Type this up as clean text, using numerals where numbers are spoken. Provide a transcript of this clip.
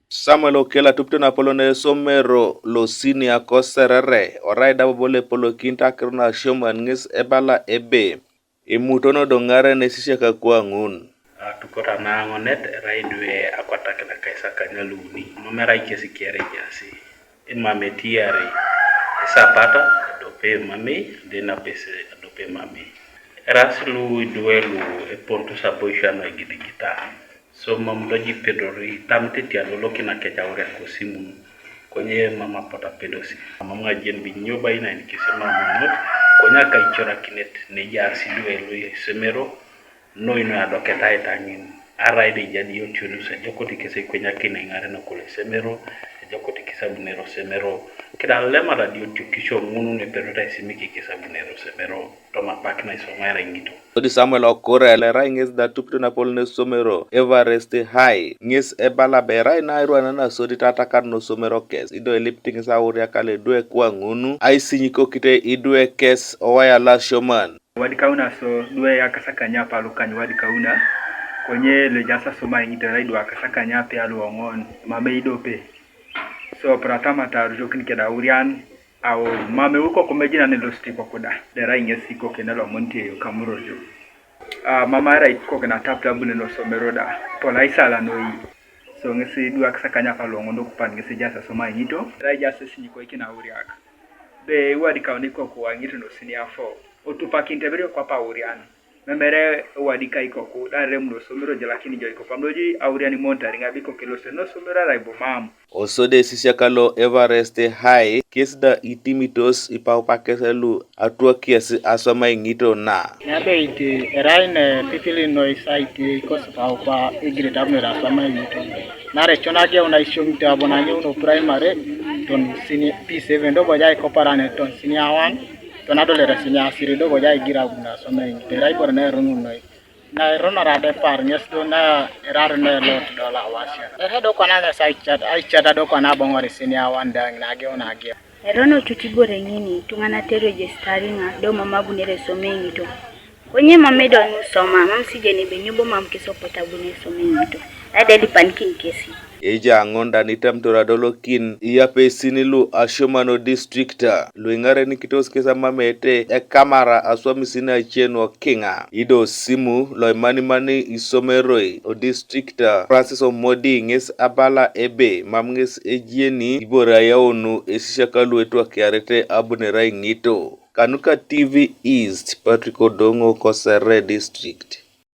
Samuel okela tupto na polo ne Osomero losini akoserere oraida bole polo kinta krona shoman ngis ebala ebe imutono dongare ne Esisiak kwa ngun tukota na ngonet raidwe akwata kana kaisa kanyaluni nomera ikesi kiere jasi imame tiare sapata dope mami dena pese dope mami raslu duelu e ponto sapoishana gidigita so mam doji pedori tamte tialo lokina kejaure ko simu konye mama pota pedosi mama jen bi nyoba ina nikisema monot konya kaichora kinet ne jarsi duelu Osomero no ino adoketa itangin araide jadi yochunu se jokoti kese kwenya kine ngare na kule Osomero jokoti kisabunero Osomero kida lema radio tukisho munu ne perota isimiki kisabunero Osomero toma pakna isomara ngito Odi Samuel okore le rai ngis da tupto na polo ne Osomero Everest high ngis ebala berai na irwana na sodi tata karno Osomero kes ido lifting sa uria kale due kwa ngunu aisinyiko kite idue kes owaya la shoman wadi kauna so due akasakanya palu kan wadi kauna konye le jasa soma ngita raidu akasakanya pe alu ongon mame idope so pratama ta jokin keda urian au mame uko kumejina ne losti kwa kuda le rai ngesi ko kenelo monte yo kamurojo mama rai ko kana tapta bune no Osomero da pola isala no yi so ngesi du akasakanya palu ongondo kupan ngesi jasa soma ngito rai jasa sinyiko ikina uriaka be wadi kauni ko kwa ngito no sinia 4 otupakinte bere kwa paurian memere wadika ikoku dare mno Osomero lakini jo ikoku amdoji auriani montari ngabiko kelose no Osomero raibo mam osode Esisiak lo Everest high kesda itimitos ipapakeselu atua kiasi asoma ngito na nabe ite eraine titili no isaiti kospa kwa igre abne rasama ngito nare chonage una ishomita bonanye uno primary ton sini P7 do bojai koparane ton sini awan tonado le rasinya asiri do bojai gira buna someng terai por ne runu noi na rona rade par nyesto na erar ne lot do la wasia ere do kona na sai chat do kona bongore sini awan dang na ge ona ge erono tutibore ngini tungana te registeringa do mama bunere somengi to konye mame do soma mamsije ni benyubo mamkisopota bune somengi to ade di pankin kesi eja ngonda nitam toradolo kin iape sinilu Ashomano districta luingare nikitos kesa mamete e kamera aswami sina chenwa kinga ido simu loy mani Osomeroi o districta Francis Omodi ngis abala ebe mamngis ejieni ibora yaonu Esisiak luetwa kiarete abunerai ngito Kanuka TV East Patrick Odongo Kosere district